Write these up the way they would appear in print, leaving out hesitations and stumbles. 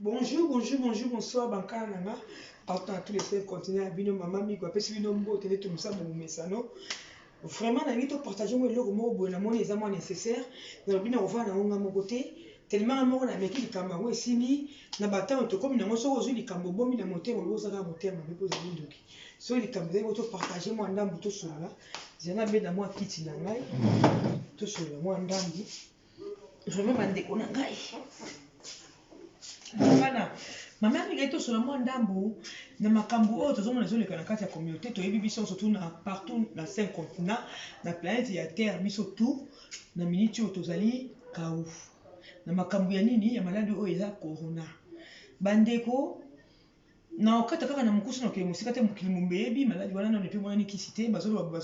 Bonjour, bonjour, bonjour, bonsoir, Bankara Nanga. Partant à tous les 5 continents, Abino, Maman, Migo, Apesi, Bino, Mbo, Télé, tout ça, mon messano. Vraiment, on a dit partager moi le mot, bon, l'amour est vraiment nécessaire. Dans le bien, on va dans mon côté. Tellement amour, on a mis qui Kamaro et Simi, n'a pas tant, comme nous sommes aux yeux, Kambo, bon, il a monté, on va à monter, on va poser une doki. So, les Kambo, vous partager moi, en tout sur là. J'ai un abbé dans moi qui tient là, tout sur là, moi, en dambi. Vraiment, on déconne, Bana mama amiga ito solo mo ndambu na makambu oyo tozomona ezoleka na kati ya communauté toyebi biso surtout na partout na 5 continents na planète ya terre biso tout na miniti oyo tozali kau na makambu ya nini ya maladi oyo eza corona bandeko na okata kaka na mokusu na okele mosika te mokili mombeyebi maladi wana nano epe monani kisi te bazoloba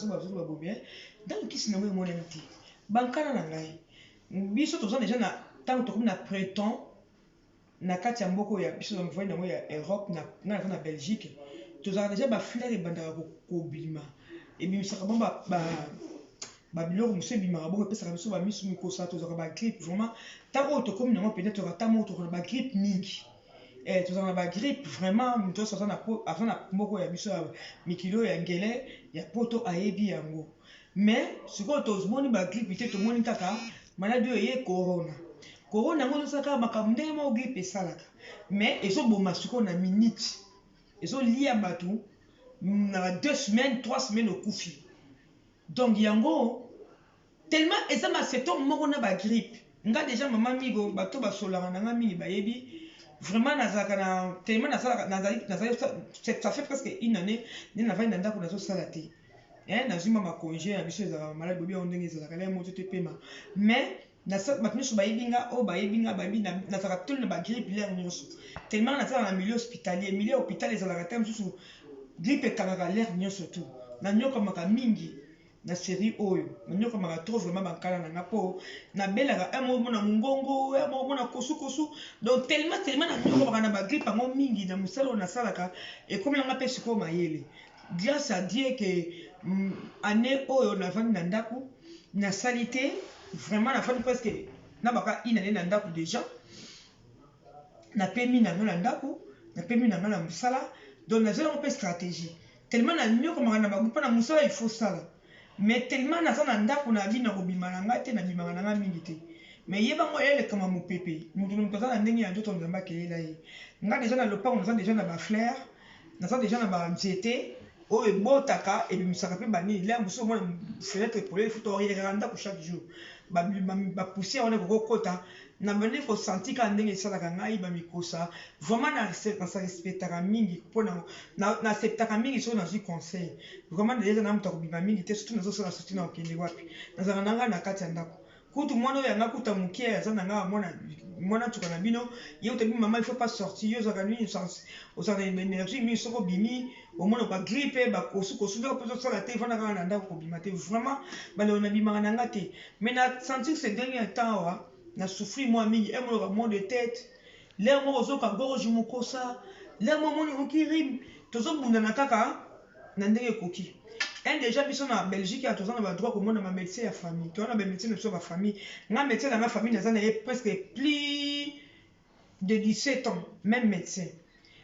bien ntango kisi nango emonani te bankana na ngai biso toza deja na ntango tokomi na printemps na kati ya mboko ya biso na mvoye nango ya Europe na Belgique tozala deja bafleur ebandaka kobilima ebimisaka bon babiloko mosusu ebimaka bongo epesaka biso bamisu mikosa tozalaka bagrippe vraiment ntango oyo tokomi nango peut-être tokata moko tokola bagrippe mingi tozala na bagrippe vraiment moto nyonso aza na mboko ya biso ya mikili oyo ya ngele ya poto ayebi yango mais sikoyo tomoni bagrippe te tomoni kaka maladi oyo eye corona yango ezosaka makambo ndenge moko grippe esalaka mais ezoboma sikoyo na minute ezolia bato na 2 semaines 3 semaines okufi donc yango tellement eza masymptôme moko na bagrippe nga déjà mama migo bato basolaka na nga mingi bayebi vraiment nazalaka na tellement nazali ça fait presque une année nde navandi na ndako nazosala te nazwi ma congé ya biso ezalaka maladi bobi yango ndenge ezalaka lea moto te pema mais bato nyonso bayebinga oyo bayebinga bayebi nazalaka toli na bagrippe lere nyonso tellement nazala na milieu hospitalier milieu hôpital ezalaka te mosusu grippe ekangaka lere nyonso tu nanyokamaka mingi na série oyo nanyokamaka trop vraiment bankala nanga mpo nabelaka moko mona mongongo moko mona kosukosu donc tellement nanyokamaka na bagrippe yango mingi na mosala oyo nasalaka ekomi nanga mpe sikoyo mayele grâce à Dieu que année oyo navandi na ndako nasali te vraiment nafandi presque nabaka une année na ndako déjà napemi na nga na ndako napemi na nga na mosala donc nazala mpe stratégie tellement nanyokamaka na bango mpona mosala il faut sala mais tellement naza na ndako na bina kobima na nga te nabimaka na nga mingi te mais yebango eyelekama mopepe moto aza na ndenge ya nzoto nzambe akelela ye nga déjà na lopango naza déjà na bafleur naza déjà na banzete oyo ebotaka ebimisaka mpe banini lea mosusu omona fenêtre epole futa oyelekaka ndako chaque jour bapoussière wana ekokokota na bandi kosanti kaka ndenge esalaka ngai bamikosa vraiment nasarespectaka mingi mpona naseptaka mingi soki nazwi conseil vraiment deja na moto akobima mingi te surtout nazosala sorti na okende wapi nazalaka na ngai na kati ya ndako kutu mwana oyo yanga kuta mokie aza na ngai mwana tuka na bino ye utabi mama il faut pas sortir yo ozalaka nini ozalaka na énergie mingi soki obimi omona bagrippe bakosukosu nzoko mpe ozosala te efanda kaka na ndako kobima te vraiment baleo nabimaka na nga te mais na sentir ce dernier temps awa na souffrir mwa mingi emonoka mot de tête lere moko ozoka gorge mokosa lere moko moni okirime tozobundana kaka na ndenge ekoki déjà biso na Belgique ya toza na badroit komona bamédecin ya famille toza na bamédecin na biso bafamille nga médecin na nga famille naza na ye presque plus de 17 ans même médecin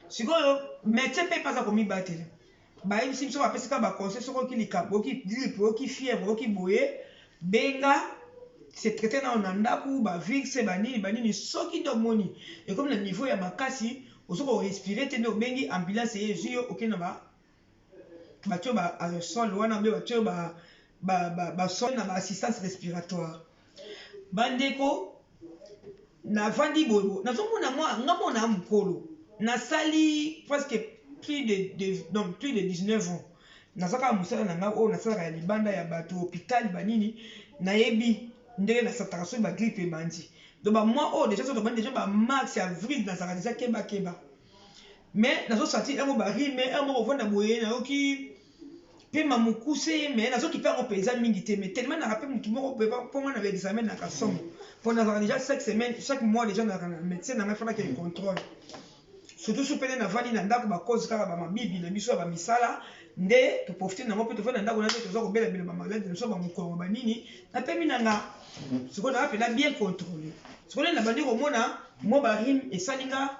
sikoyo médecin mpe epaza komibatela bayebisi biso bapesaka baconseil soki oki likambo oki grippe oki fièvre oki boye benga se traité nao na ndako bavirse banini soki nde omoni ekomi na niveau ya makasi osoki orespire te nde obengi ambulance ye ezwi yo okende na batio aerosol wana mbe batio basol na baassistance respiratoire bandeko navandi boyebo nazomona nga mona mokolo nasali presque plus de 19 ans nazaka mosala na nga oyo nasalaka ya libanda ya bato hôpital banini nayebi ndenge nasataka soki bagrippe ebandi donc bamoi oyo déjà so tobandi déjà bamars avril nazalaka déjà kebakeba mais nazosati yango barime yango kovanda boye nayoki pema mokuse mais nazoki mpe yango mpenza mingi te mais tellement naka mpe motu moko mpongo na baexamen naka somo mpo nazalaka déjà chaque mois déjà nazalaka na médecin na ngai fandaki ya contrôle surtout so pene navandi na ndako bakozi kaka bamabibi na biso ya bamisala nde toprofite nango mpe tofandi na ndako na te toza kobelabela bamaladi na biso bamokongo banini napemi na nga sikoyo nanga mpena bien contrôle sikoyo nde nabandi komona mwa barime esali nga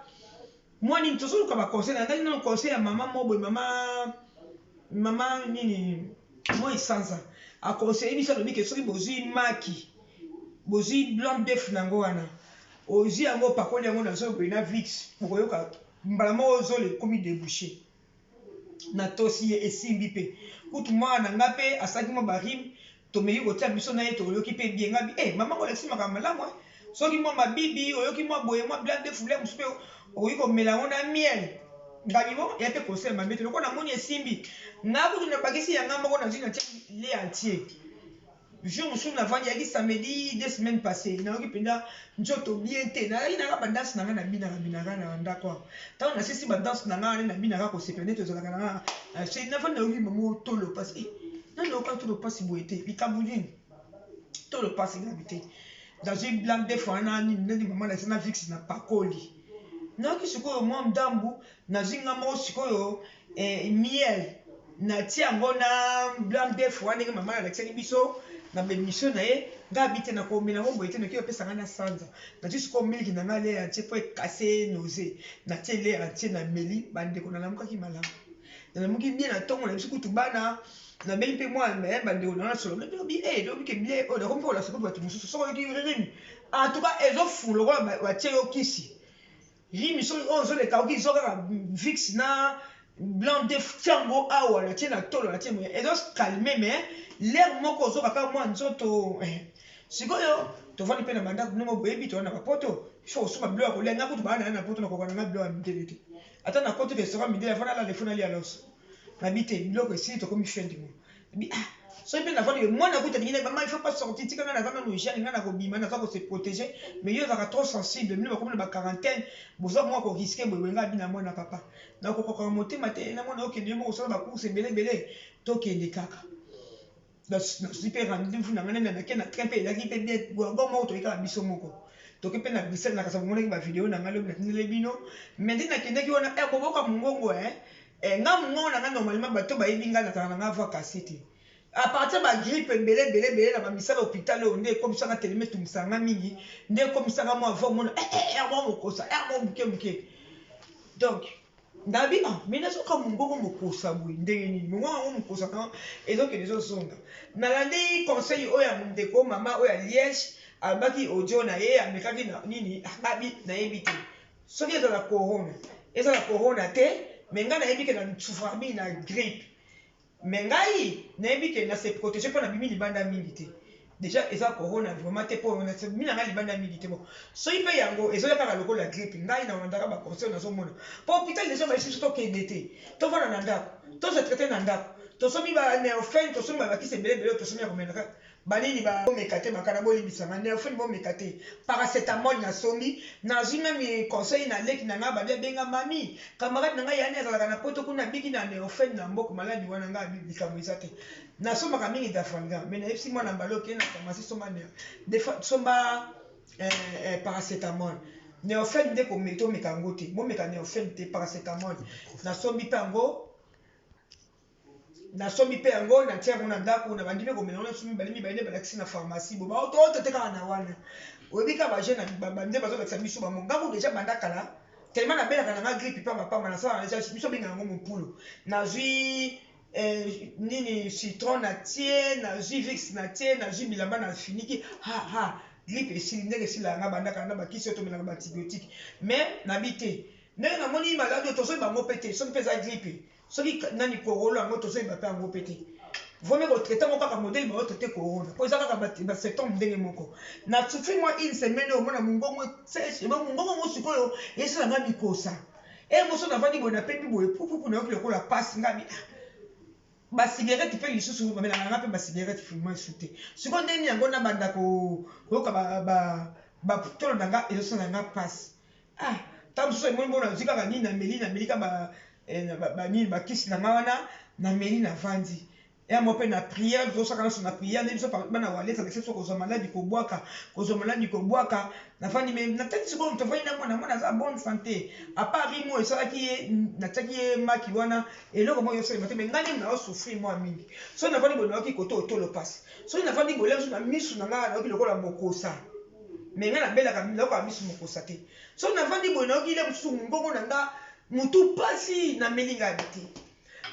moi ni tozo ka ba conseil na ndani na conseil ya maman mobo maman nini moi sansa a conseiller biso lobi ke soki bozui maki bozui blanc d'œuf nango wana ozi yango pakoli yango na so na vix okoyoka mbala mo ozole komi débouché na tosi esimbi pe kutu mwana nga pe asaki mo barim tomei kotia biso na ye toyoki pe bien ngabi mama ko lexi makama malamu soki mo mabibi oyoki mo boye mo blanc d'œuf le musupe oyi ko melango na miel ngabi bo ya pe conseil mambe to na moni esimbi ngabu na bakisi yanga moko na jina le entier jour mususu na vandi yaki samedi 2 semaines passées na yoki penda njoto bien te na ina ka danse na na binaka na ndako ta na sisi ba danse na na binaka ko sepende to zalaka na c'est na vandi yoki mamo tolo parce que na no ka tolo passe boité bikabudin tolo passe ngabité dans une blanc de fois na ni ndi maman na sana fixe na pakoli na ki sikoyo mwa mdambu na zinga mo sikoyo miel na tiango na blanc de fois ndenge maman na lakisaki biso na bémission na ye ngabite na komela mo boyete na kiyo pesa ngana sanza na juste ko miliki na ngale ya tie po casser nausée na tie le entier na meli bande ko na lamuka ki malamu na muki bien na tongo na biso kutu bana na beli pe moi mais bande ko na solo na bi donc ke bien o na ko la soko batu mususu soko ki rimi en tout cas ezo fulo ko ba tie yo kisi rimi so on zo le ka ki zo ka vix na blanc de fiango awa na tie na tolo na tie mais ezo calmer mais l'air moko zo kaka moi nzoto sikoyo to vani pe na manda kuno boyebi to na poto faut suma blo ko lenga kutu bana na poto na ko na blo amitelete ata na kote restaurant midela fana la lefona li alos na bite bloko si to komi fendi mo bi so pe na vani moi na kuta ngine maman il faut pas sortir tika na vana no jani na ko bima na ko se protéger mais yo za trop sensible mais comme na quarantaine bozo moi ko risquer bo wenga bi na moi na papa na ko ko motema te na moi na okende mo so ba course belé to kende kaka na super rendez-vous na ngana na kena trempe la ki pe bien go mo to ika biso moko to ke pe na bisel na kasa mona ki ba vidéo na ngalo na tindele bino mais ndina kende ki wana boboka mungongo nga mungongo na ngana normalement bato ba yebinga na kana nga va kasete à partir ba grippe belé na ba misala hôpital onde comme ça na teleme tumisanga mingi nde comme ça nga mo avant mona mo mokosa mo muke donc ndabi mina soka mungongo mokosa boy ndenge nini mungongo mokosa na ezoke lezo songa nalandi conseil oya ndeko mama oya Liège abaki audio na ye amekaki na nini babi na yebite soki ezala corona te mais nga na yebike na souffrir na grippe mais ngai na yebike na se protéger pour na bimi libanda mingi te déjà eza corona vraiment te pour na mina ngai libanda mingi te bon so ipe yango ezoya kaka lokola grippe ngai na ndaka ba conseil na zo mona pour hôpital déjà ba ici to kende to vana na ndako to se traiter na ndako to somi ba neofen to somi ba kisi belé to somi ya komena banini ba mekate makana boli bisanga neofen bo mekate paracétamol na somi na zima mi conseil na leki na ngaba benga mami camarade na ngai yana ezalaka na poto kuna biki na neofen na mboko maladi wana nga bikambo izate na soma ka mingi dafalga mais na epsi mwana mbaloke na pharmacie soma ne des fois somba paracétamol neofen nde ko meto mekango te mo meka neofen te paracétamol na sombi pango na somi pe yango na tia ngona ndako na bandime ko melona somi balimi baine balakisi na pharmacie bo ba to teka na wana obika ba jeune na bande bazo lakisa biso ba mongabu déjà bandakala tellement na bela kana grippe pa mapa na sa na biso binga ngo mpulo na zui nini citron na tie na jus vix na tie na jus bilamba na finiki grippe cylindre sila nga bandaka na bakisi to melanga ba antibiotique mais na bité ndenge na moni malade to so ba mopete so mpeza grippe soki nani corona yango tozoyi bape yango pe te vomi kotraite ngo kaka modele baotraite corona po eza kaka basymptôme ndenge moko na sufi mwa une semaine omona mongongo mongongo ngo sikoyo esilanga bikosa moso navandi boye napembi boye pupupu nayoki lokola pasi ngabi basigarete mpe lisusu bamelanga nga mpe basigarete filma esu te sikoyo ndeni yango na banda koyoka batolo na nga ezosala nga pasi ta mosusu emoni mbona ozwi kaka nini nameli ka nini bakisi na nga wana na meli na vandi mo pe na prière tozosaka nyonso na prière nde biso bana walesa lese so kozwa maladi kobwaka na vandi me na tati sikoyo moto avandi na mwana aza bonne santé apart rimo esalaki ye natiaki ye maki wana eloko moko yosalema te me ngai nde naosouffrir mwa mingi soki na vandi boye nayoki koto otolo pasi soki na vandi boye so na misu na ngai nayoki lokola mokosa mais nga na bela ka miloko ya misu mokosa te so na vandi boye nayoki ile mosusu ngongo na nga mutu pasi na melinga ya te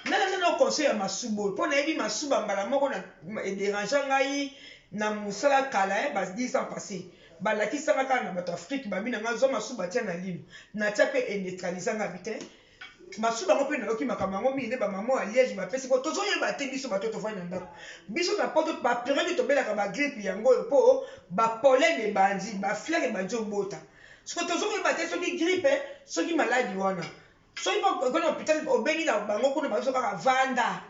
nana conseil ya masuba mpo nayebi masuba mbala moko na edérange ngai na mosala kala ba 10 ans passé balakisanga kaka na bato afrique babi na nga zwa masuba tia na lino natia mpe eneutralisanga bi te masuba ngo mpe nayoki makambo yango mingi nde bamamo ya liège bapesi po tozoyeba te biso bato tofai na ndako biso na poto baperiode tobelaka bagripe yango oyo mpo bapolene ebandi baflere ebandi obota soki tozoyeba te soki gripe soki maladi wana soki okoni hôpital obengi na bango kuna babiso kaka vanda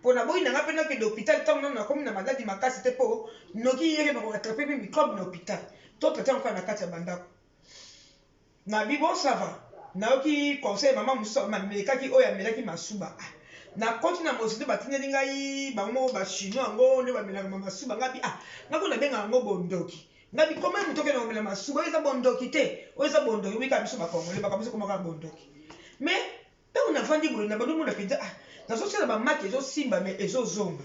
mpo na boyi nanga mpe nakende hôpital ntango nano nakomi na maladi makasi te mpo noki yeke nakoatrape mpe microbe na hôpital to traite yango kaka na kati ya bandako na bibo sava nayoki conseil mama mosusu amelekaki oyo amelaki masuba nakoti na mosito batindeli ngai bango bachinois yango nde bamelaka masuba ngabi ngako nabenga yango bondoki ngabi koma moto okende komela masuba oyo eza bondoki te oyo eza bondoki wika biso bakongole bakabiso komaka bondoki mais ntango navandi boye na bandomona mpenza nazosala bamaki ezosimba me ezozonga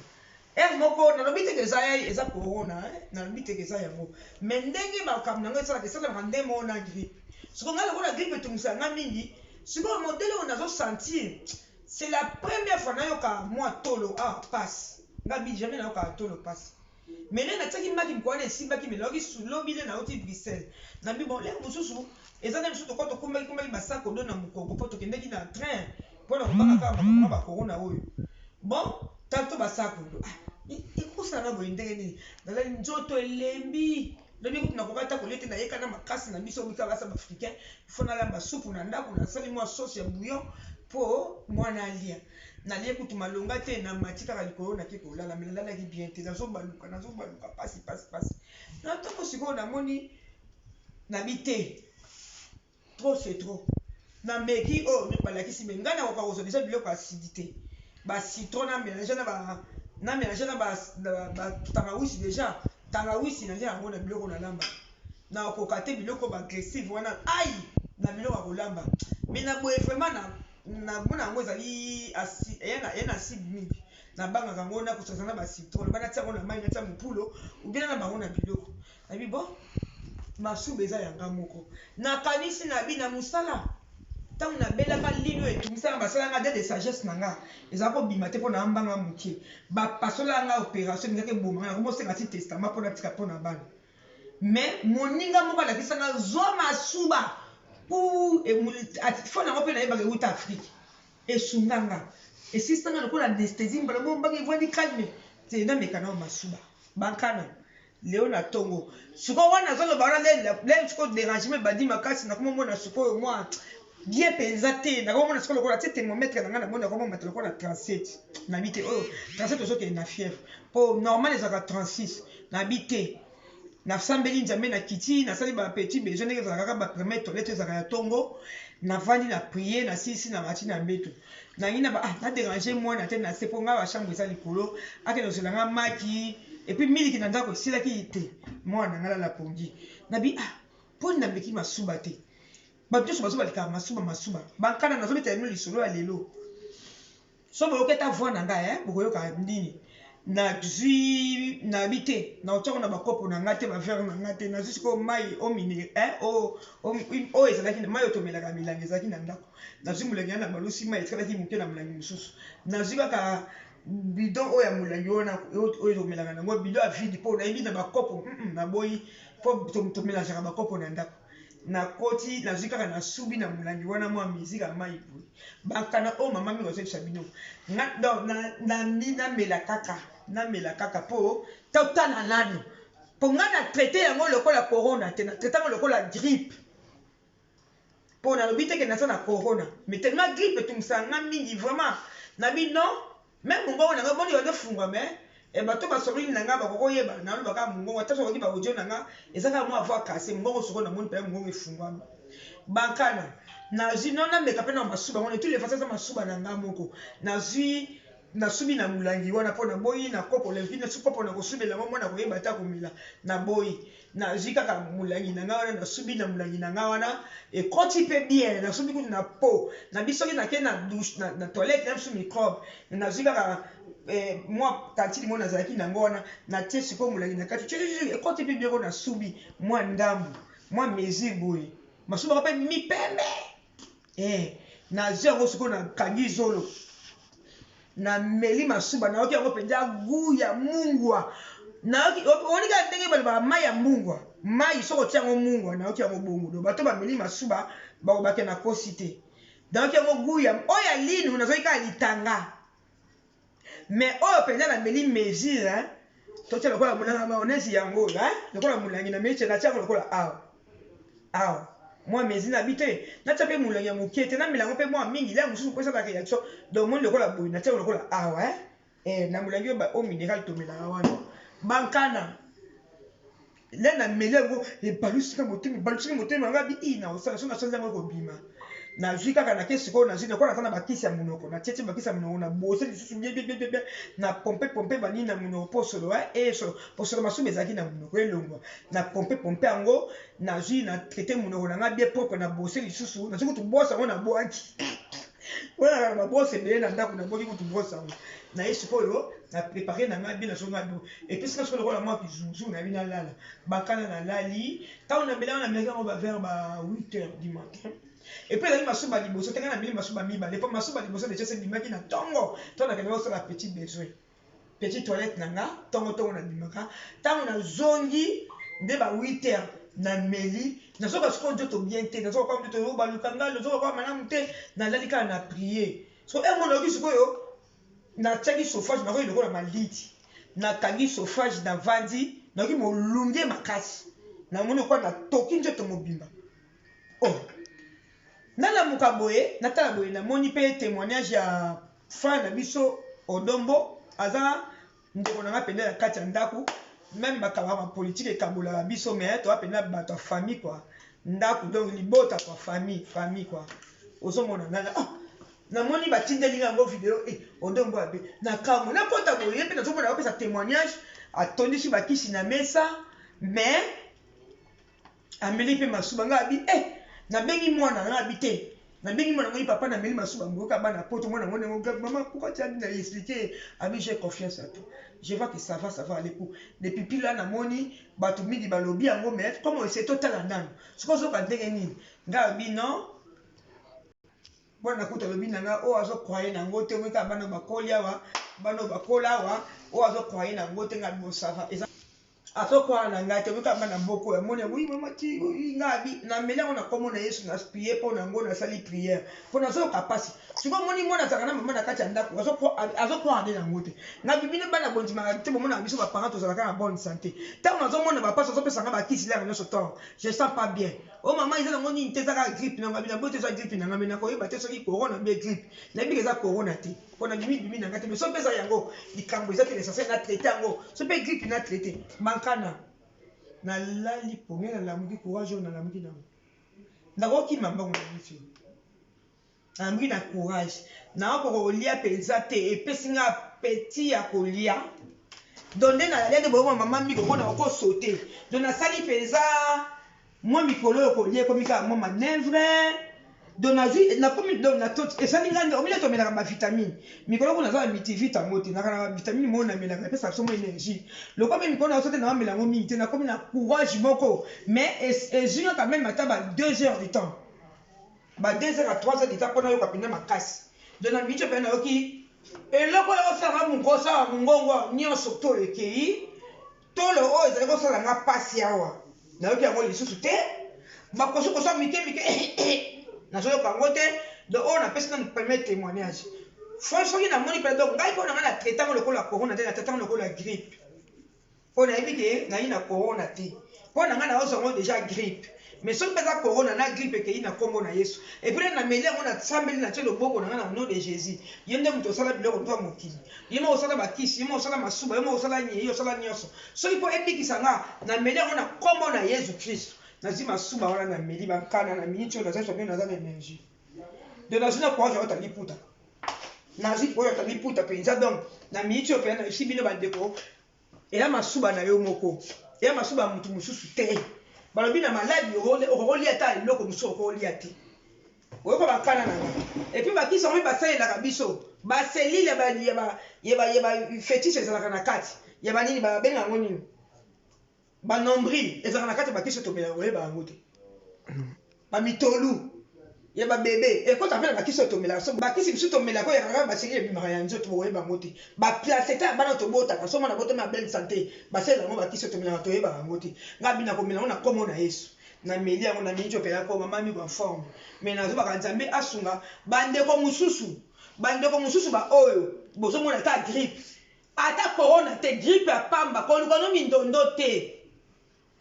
ere moko nalobi teke eza eza corona nalobi teke eza yango mais ndenge makambo nango esalaka esalamaka nde moo na grippe siko ngai lokola grippe etungisaka nga mingi sikoyo modele oyo nazosentir c'est la première fois nayoka mwa tolo passe ngabi jamais nayoka tolo passe mais nde natiaki maki mikowana esimbaki me nayoki lobi nde nauti Bruxelles nabi bon lere mosusu eza nde mosusu toko tokumbaki basako do na mokongo mpo tokendeki na train mpona kobanga kaka makambo bakorona oyo bon tanto basako ndo ekosanga boye ndenge nini nazali nzoto elembi lobi kutu nakoka ta kolia te nayekana makasi na biso bika basa baafricain ifo nalamba supu na ndako nasali mwa sauce ya bouillon mpo mwana alia nalie kutu malonga te na mati kaka likolo nake kolala me nalalaki bien te nazobaluka pasi na ntango sikoyo namoni nabi te trop c'est trop na meki oyo balakisi me ngai nakoka kozwa deja biloko acidité bacitron namélange na batangawisi deja tangawisi na yango na biloko nalamba nakoka te biloko bagressive wana ai na biloko ya kolamba me na boye vraiment namona yango ezali ye na acide mingi nabangaka yango nakosasa na bacitron banatia yango na mai natia mopulo ubina na bango na biloko nabi bon masuba eza yanga moko nakanisi nabi na mosala ntango nabelaka lino etungisaka basalanga de sagesse na nga eza kobima te mpo na mbanga mokie bapasolaka nga opération ezaka ebomanga nakomosenga ti testament mpo natika mpo na bana mais moninga moko alakisanga zwa masuba fo nango mpe nayebaka euta afrique esunganga esisanga lokola anesthésie mbala mo mbanga evwandi calme te nameka nao masuba bakana leo na tongo sikoyo wana azoloba wana le sikoyo dérangement ebandi makasi nakomomona sikoyo mwa bien penza te nakomona sikoyo lokola tie thermomètre na ngai namoni nakomomata lokola 37 nabi te oyo 37 ozokende na fièvre mpo normal ezalaka 36 nabi te nasambeli nzambe na kiti nasali bapetit besoin ndenge ezalaka kaka bapremiere toilette ezalaka ya tongo navandi na prier nasilisi na mati na mbeto nangi na dérange mwana te na se mpo ngai bachambre eza likolo akende ozelanga maki epuis miliki na ndako esilaki te mwana na ngai lala pongi nabi mpo nameki masuba te bato nyonso bazobalikaka masuba bankana nazobetela bino lisolo ya lelo so boyoketa voi na ngai bokoyoka ndini nazwi nabi te naotiako na bakopo na ngai te bavere na ngai te nazwi sikoyo mai oyo ezalaki mai oyo tomelaka milangi ezalaki na ndako nazwi molangi wana na balusi mai etikataki moke na molangi mosusu nazwi kaka bidon oyo ya molangi oyo tomelaka nango bidon ya vide mpo nayebi na bakopo naboyi mpo tomelangeaka bakopo na ndako nakoti nazwi kaka nasubi na molangi wana mwa miziki ya mai boye bakana oyo mama mingi ozebisa bino namela kaka mpo totala nano mpo ngai na traite yango lokola corona te na traite yango lokola grippe mpo nalobi teke naza na corona mais tellement grippe etungisaka nga mingi vraiment nabi non même mongongo na nga boni bazofungwa mais bato basololi na nga bakokoyeba naloba kaka mongongo ata sokoki baaudio na nga eza kaka mwa voi kase mongongo soko namoni mpe mongongo efungwama bankana nazwi no nameka mpe na masuba ngo netuli efasi eza masuba na nga moko nazwi na subi na mulangi wana po na boyi na kopo le vina su kopo na kosubela mwana koyeba ta komela na boyi na zika ka mulangi na ngawana na subi na mulangi na ngawana e koti pe bien na subi kutu na po na bisoki na ke na douche na toilette na su microbe na zika ka moi tantili mona zaki na ngona na tie siko mulangi na kati e koti pe bien na subi moi ndambu moi mezi boyi masuba pe mi pembe na zero siko na kangi zolo na meli masuba na oki yango penza gu ya mungwa na oki onika ndenge ba mai ya mungwa mai soko tiango mungwa na oki yango bongo do bato ba meli masuba ba bake na kosite na oki yango gu ya oya linu na zoika litanga mais oyo penza na meli mesure to tia lokola mulanga maonesi yango lokola mulangi na meche na tia lokola aw moi mesine habité na tapé mulangi ya mokete na milango pe moi mingi la mususu ko sala réaction donc mon lokola boy na tia lokola na mulangi ba o minéral to mela wana bankana le na melengo e balusika motema ngabi na osala so na sonza ko bima na zika kana kesi ko na zina ko na tana bakisi ya munoko na tete bakisi ya munoko na bose lisusu bien na pompe bani na munoko posolo so posolo masube zaki na munoko elongwa na pompe ango na zui na traité munoko na nga bien propre na bose lisusu na ziko tu bosa ngo na boaki wala na bose be na ndako na boki ku tu bosa ngo na yesu koyo na préparer na nga bien na so nga do et puis ce que le moi qui na bina lala bakana na lali ta on a bela na mega on va vers 8h du matin. Et puis, il y a masuba liboso, tenga na mili masuba miba. Les pommes masuba liboso de chese bimaki na tongo. Tona kene osa la petite besoin. Petite toilette nanga, tongo na bimaka. Tango na zongi de ba 8h na meli. Na soka sko njoto bien te, na soka kwa njoto ba lukanga, na soka kwa manamu te, na lalika na prier. So e mono ki sikoyo na tchaki chauffage na ko iloko na maliti. Na tangi chauffage na vandi, na ki mo lunge makasi. Na mono kwa na toki njoto mobimba. Nala mukaboye natala boye na moni pe témoignage ya frère na biso Odombo aza ndeko na ngapenda ya kati ya ndaku même bakaba politique ekabola biso mais to apenda bato famille quoi ndaku donc libota quoi famille quoi osomona nana na moni batindeli yango vidéo Odombo abe na kamo na kota boye pe nazomona opesa témoignage atondisi bakisi na mesa mais ameli pe masuba ngabi na bengi mwana na habité na bengi mwana ngai papa na meli masuba ngoka bana poto mwana ngone ngoka maman pourquoi tu as dit expliquer ami j'ai confiance à toi je vois que ça va aller pour depuis pile là na moni bato mingi balobi yango mais comment c'est total ndano siko zo ka ndenge nini ngabi non bwana kuta lobi nanga azo croire na ngote mweka bana bakolia wa bana bakola wa azo croire na ngote ngabi ça va asokwa na ngate wika bana mboko ya moni oui mama ti ngabi na melango na komo na Yesu na prier pour na ngo na sali prière pour na so kapasi siko moni mona zaka na mama na kati ndako azokwa ande na ngote na bibine bana bondima te mona biso ba parents to zaka na bonne santé ta on azo mona ba passe so pesa nga ba kisi la nyonso to je sens pas bien maman izala ngoni te zaka grippe na ngabi na bote so grippe na ngabi na ko yeba te so ki corona be grippe na bi za corona te pona bimi na ngate so pesa yango likambo ezate l'essentiel na traiter yango so pe grippe na traiter mankana na lali ponge na lamuki courage na lamuki na ndakoki mambango na misi na mbi na courage na ko kolia penza te epesi nga petit ya kolia donde na lali de bo mama mi ko na ko sauter donc na sali penza moi mikolo ko lie ko mika moi manevre donc na komi donc na tot esali ngande o mila to mela ba vitamine mikolo ko na za multivita ngoti na kana vitamine mo na mela ka pesa somo énergie le comme mikolo na sote na mela ngo mingi te na komi na courage moko mais junior quand même mataba 2 heures du temps ba 2 heures à 3 heures du temps pour na yo kapina makasi donc na bicho pe na oki eloko yo sala mungosa mungongo nyonso to ekei to le o ezali ko sala nga pasi awa na yoki yango lisusu te bakoso kosa mike na zo kango te de on a personne de premier témoignage franchement na moni pe donc ngai ko na na traitement le ko la corona te na traitement le ko la grippe on a évité na ina corona te ko na na ozo déjà grippe mais so pesa corona na grippe ke ina kombo na Yesu et puis na mele on a sambeli na telo boko na nom de Jésus yende muto sala biloko to mokili yemo osala bakisi yemo osala masuba yemo osala nyi osala nyoso so ipo epikisa nga na mele on a kombo na Yesu Christ nazima suba wana na meli bankana na minute na za champion na za énergie de la zone kwa jota liputa nazwi oyo tali puta penza donc na minute oyo penza na isi bino bandeko eya masuba na yo moko eya masuba ya mutu mosusu te balobi na maladi okokolia ata eloko mosusu okokolia te oyoka bakana na nga epuis bakisi yango basalelaka biso baselile ya bafetishe ezalaka na kati ya banini babenga yango nini banombril ezalaka na kati bakisi otomela oyeba yango te bamitolu ya babebe ekota mpe na bakisi otomela so bakisi biso tomelaka oyo yakaka baseli ebimaka ya nzoto boyeba yango te baplaceta ya bana tobotaka so mwana botama ya belle santé basalela yango bakisi otomelaka toyeba yango te ngai bina komela yango na kombo na yesu na meli yango na miniti opela koma mami kwa forme mais nazobaka nzambe asunga bandeko mosusu baoyo bozomona ata grippe ata corona te grippe ya pamba koluka mindondo te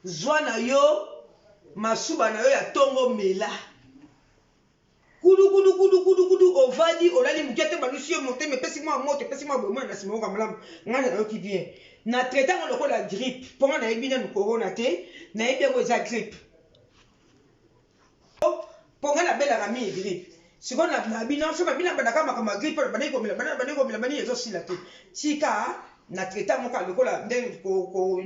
zwa na yo masuba na yo ya tongo mela kudu ovadi olali mukia te balusi yo mote mepesi mwa moto epesi mwa bomo na nsima yoka malamu ngai na yoki bien na traite yango lokola grippe mpo nga nayebi nanu corona te nayebi yango eza grippe mpo nga nabelaka mingi grippe sikoyo na bino so babina bandaka makambo ya grippe bandaki komela bani ezosila te tika na traite yango kaka lokola ndenge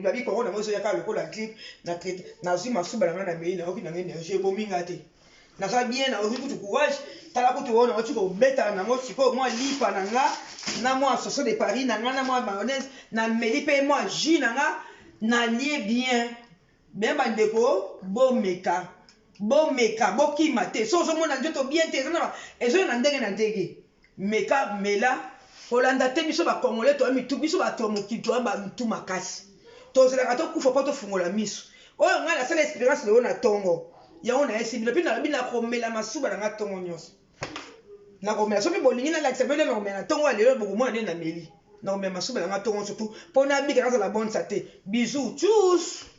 babi corona mo ezoyaka lokola grippe na traite nazwi masuba na ngai na mei nayoki na ngai energie ebomi nga te naza bien naoki kutu courage tala kutu oyo naoti kobetana nango sikoyo mwa lipa na nga na mwa soso de paris na nga na mwa mayonnaise na meli mpe mwa jus na nga nalie bien bandeko bomeka bokima te so ozomona nzoto bien te ezoyo na ndenge meka mela kolanda te biso bakongole toya mitu biso bato ya mokili toya bamitu makasi tozelaka tokufa mpo tofungola miso oyo ngai nasala expérience leyo na ntongo yango nayesi bino mpe nalobi nakomela masuba na nga ntongo nyonso nakomela so mpe bolingi nalakisa mpe nakomela na ntongo ya lelo bokomona nde na meli nakomela masuba na nga ntongo nyonso tu mpo nabika nazala bonne santé bisou tchuss.